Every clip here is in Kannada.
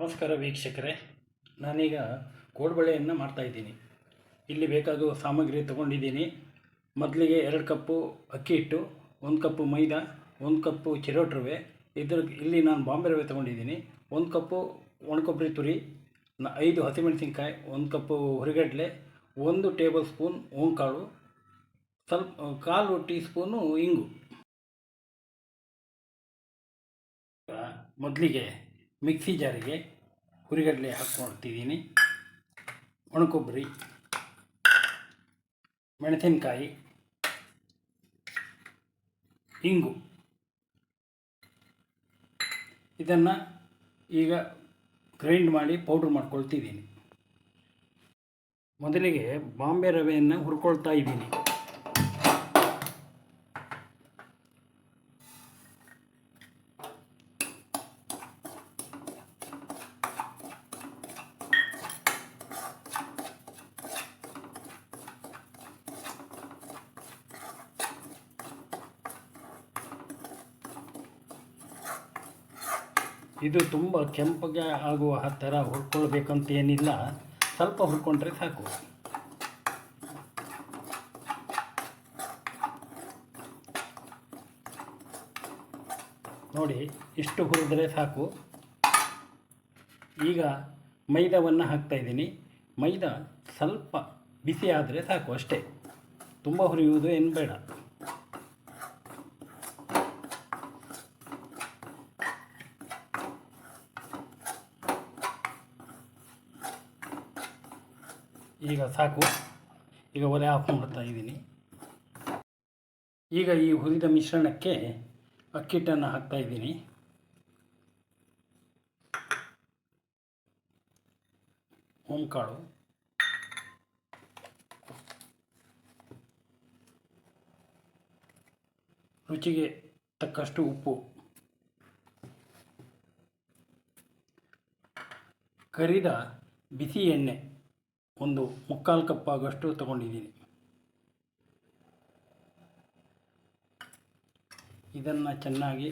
ನಮಸ್ಕಾರ ವೀಕ್ಷಕರೇ, ನಾನೀಗ ಕೋಡುಬಳೆಯನ್ನು ಮಾಡ್ತಾಯಿದ್ದೀನಿ. ಇಲ್ಲಿ ಬೇಕಾಗುವ ಸಾಮಗ್ರಿ ತೊಗೊಂಡಿದ್ದೀನಿ. ಮೊದಲಿಗೆ 2 ಕಪ್ಪು ಅಕ್ಕಿ ಹಿಟ್ಟು, 1 ಕಪ್ಪು ಮೈದಾ, 1 ಕಪ್ಪು ಚಿರೋಟಿ ರವೆ. ಇಲ್ಲಿ ನಾನು ಬಾಂಬೆ ರವೆ ತೊಗೊಂಡಿದ್ದೀನಿ. 1 ಕಪ್ಪು ಒಣಕೊಬ್ಬರಿ ತುರಿ, 5 ಹಸಿಮೆಣಸಿನ್ಕಾಯಿ, 1 ಕಪ್ಪು ಹುರಿಗಡಲೆ, 1 ಟೇಬಲ್ ಸ್ಪೂನ್ ಓಂಕಾಳು, ಸ್ವಲ್ಪ 1/4 ಟೀ ಸ್ಪೂನು ಇಂಗು. ಮೊದಲಿಗೆ ಮಿಕ್ಸಿ ಜಾರಿಗೆ ಹುರಿಗಡಲೆ ಹಾಕ್ಕೊಳ್ತಿದ್ದೀನಿ, ಒಣಕೊಬ್ಬರಿ, ಮೆಣಸಿನಕಾಯಿ, ಇಂಗು. ಇದನ್ನು ಈಗ ಗ್ರೈಂಡ್ ಮಾಡಿ ಪೌಡ್ರ್ ಮಾಡ್ಕೊಳ್ತಿದ್ದೀನಿ. ಮೊದಲಿಗೆ ಬಾಂಬೆ ರವೆಯನ್ನು ಹುರ್ಕೊಳ್ತಾ ಇದ್ದೀನಿ. ಇದು ತುಂಬ ಕೆಂಪಗೆ ಆಗುವ ಥರ ಹುರ್ಕೊಳ್ಬೇಕಂತ ಏನಿಲ್ಲ, ಸ್ವಲ್ಪ ಹುರ್ಕೊಂಡ್ರೆ ಸಾಕು. ನೋಡಿ, ಇಷ್ಟು ಹುರಿದರೆ ಸಾಕು. ಈಗ ಮೈದಾವನ್ನು ಹಾಕ್ತಾಯಿದ್ದೀನಿ. ಮೈದಾ ಸ್ವಲ್ಪ ಬಿಸಿ ಆದರೆ ಸಾಕು, ಅಷ್ಟೇ. ತುಂಬ ಹುರಿಯುವುದು ಏನು ಬೇಡ. ಈಗ ಸಾಕು. ಈಗ ಒಲೆ ಆಫ್ ಮಾಡ್ತಾ ಇದ್ದೀನಿ. ಈಗ ಈ ಹುರಿದ ಮಿಶ್ರಣಕ್ಕೆ ಅಕ್ಕಿ ಹಿಟ್ಟನ್ನು ಹಾಕ್ತಾ ಇದ್ದೀನಿ. ಓಂಕಾಳು, ರುಚಿಗೆ ತಕ್ಕಷ್ಟು ಉಪ್ಪು, ಕರಿದ ಬಿಸಿ ಎಣ್ಣೆ 1/4 ಕಪ್ ಆಗೋಷ್ಟು ತಗೊಂಡಿದ್ದೀನಿ. ಇದನ್ನು ಚೆನ್ನಾಗಿ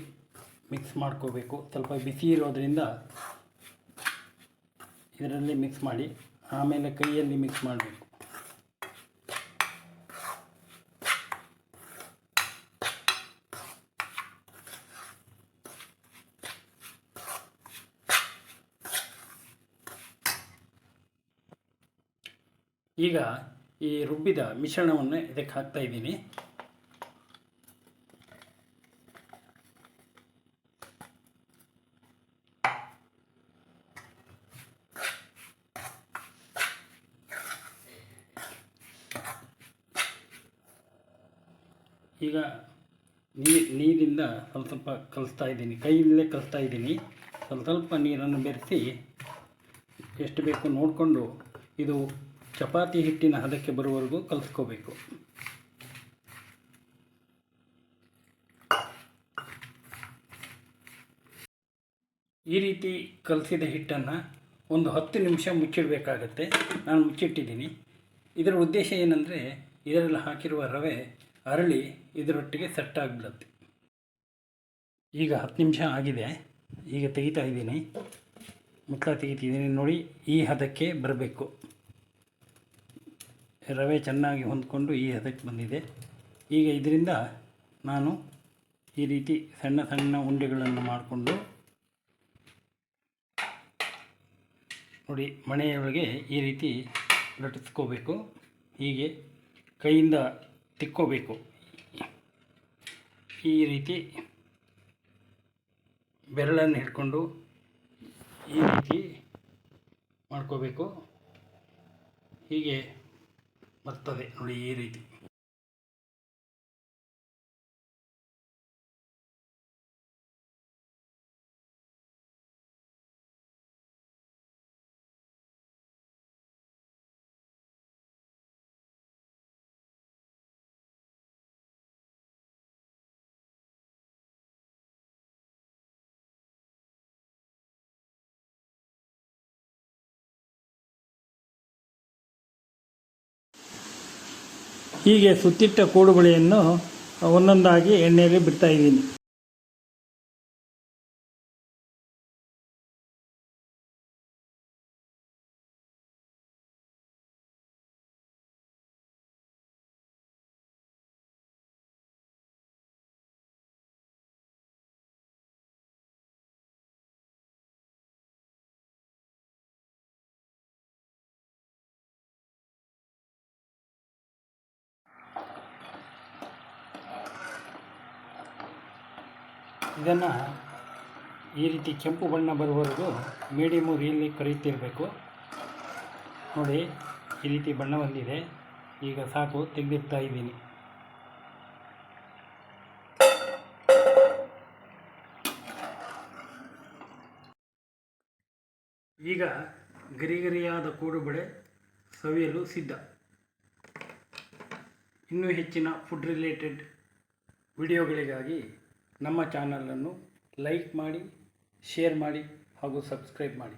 ಮಿಕ್ಸ್ ಮಾಡ್ಕೋಬೇಕು. ಸ್ವಲ್ಪ ಬಿಸಿ ಇರೋದರಿಂದ ಇದರಲ್ಲಿ ಮಿಕ್ಸ್ ಮಾಡಿ, ಆಮೇಲೆ ಕೈಯಲ್ಲಿ ಮಿಕ್ಸ್ ಮಾಡಬೇಕು. ಈಗ ಈ ರುಬ್ಬಿದ ಮಿಶ್ರಣವನ್ನು ಇದಕ್ಕೆ ಹಾಕ್ತಾ ಇದ್ದೀನಿ. ಈಗ ನೀರಿಂದ ಸ್ವಲ್ಪ ಕಲಿಸ್ತಾ ಇದ್ದೀನಿ, ಕೈಯಲ್ಲೇ ಕಲಿಸ್ತಾ ಇದ್ದೀನಿ. ಸ್ವಲ್ಪ ನೀರನ್ನು ಬೆರೆಸಿ ಎಷ್ಟು ಬೇಕು ನೋಡಿಕೊಂಡು ಇದು ಚಪಾತಿ ಹಿಟ್ಟಿನ ಹದಕ್ಕೆ ಬರುವವರೆಗೂ ಕಲಿಸ್ಕೋಬೇಕು. ಈ ರೀತಿ ಕಲಸಿದ ಹಿಟ್ಟನ್ನು ಒಂದು 10 ನಿಮಿಷ ಮುಚ್ಚಿಡಬೇಕಾಗತ್ತೆ. ನಾನು ಮುಚ್ಚಿಟ್ಟಿದ್ದೀನಿ. ಇದರ ಉದ್ದೇಶ ಏನಂದರೆ, ಇದರಲ್ಲಿ ಹಾಕಿರುವ ರವೆ ಅರಳಿ ಇದರೊಟ್ಟಿಗೆ ಸೆಟ್ ಆಗಿಬಿಡುತ್ತೆ. ಈಗ 10 ನಿಮಿಷ ಆಗಿದೆ. ಈಗ ತೆಗಿತಾ ಇದ್ದೀನಿ, ಮುಚ್ಚಳ ತೆಗಿತಿದ್ದೀನಿ. ನೋಡಿ, ಈ ಹದಕ್ಕೆ ಬರಬೇಕು. ರವೆ ಚೆನ್ನಾಗಿ ಹೊಂದ್ಕೊಂಡು ಈ ಹದಕ್ಕೆ ಬಂದಿದೆ. ಈಗ ಇದರಿಂದ ನಾನು ಈ ರೀತಿ ಸಣ್ಣ ಸಣ್ಣ ಉಂಡೆಗಳನ್ನು ಮಾಡಿಕೊಂಡು, ನೋಡಿ, ಮಣೆಯೊಳಗೆ ಈ ರೀತಿ ಲಟ್ಟಿಸ್ಕೋಬೇಕು. ಹೀಗೆ ಕೈಯಿಂದ ತಿಕ್ಕೋಬೇಕು. ಈ ರೀತಿ ಬೆರಳನ್ನು ಹಿಡ್ಕೊಂಡು ಈ ರೀತಿ ಮಾಡ್ಕೋಬೇಕು. ಹೀಗೆ ಬರ್ತದೆ ನೋಡಿ, ಈ ರೀತಿ. ಹೀಗೆ ಸುತ್ತಿಟ್ಟ ಕೋಡುಬಳೆಯನ್ನು ಒಂದೊಂದಾಗಿ ಎಣ್ಣೆಯಲ್ಲಿ ಬಿಡ್ತಾ ಇದ್ದೀನಿ. ಇದನ್ನು ಈ ರೀತಿ ಕೆಂಪು ಬಣ್ಣ ಬರುವವರೆಗೂ ಮೀಡಿಯಮ್ ಉರಿಯಲ್ಲಿ ಕರಿತಿರಬೇಕು. ನೋಡಿ, ಈ ರೀತಿ ಬಣ್ಣ ಬಂದಿದೆ. ಈಗ ಸಾಕು, ತೆಗೆದಿಡ್ತಾ ಇದ್ದೀನಿ. ಈಗ ಗರಿಗರಿಯಾದ ಕೋಡುಬಳೆ ಸವಿಯಲು ಸಿದ್ಧ. ಇನ್ನೂ ಹೆಚ್ಚಿನ ಫುಡ್ ರಿಲೇಟೆಡ್ ವಿಡಿಯೋಗಳಿಗಾಗಿ ನಮ್ಮ ಚಾನಲನ್ನು ಲೈಕ್ ಮಾಡಿ, ಶೇರ್ ಮಾಡಿ ಹಾಗೂ ಸಬ್ಸ್ಕ್ರೈಬ್ ಮಾಡಿ.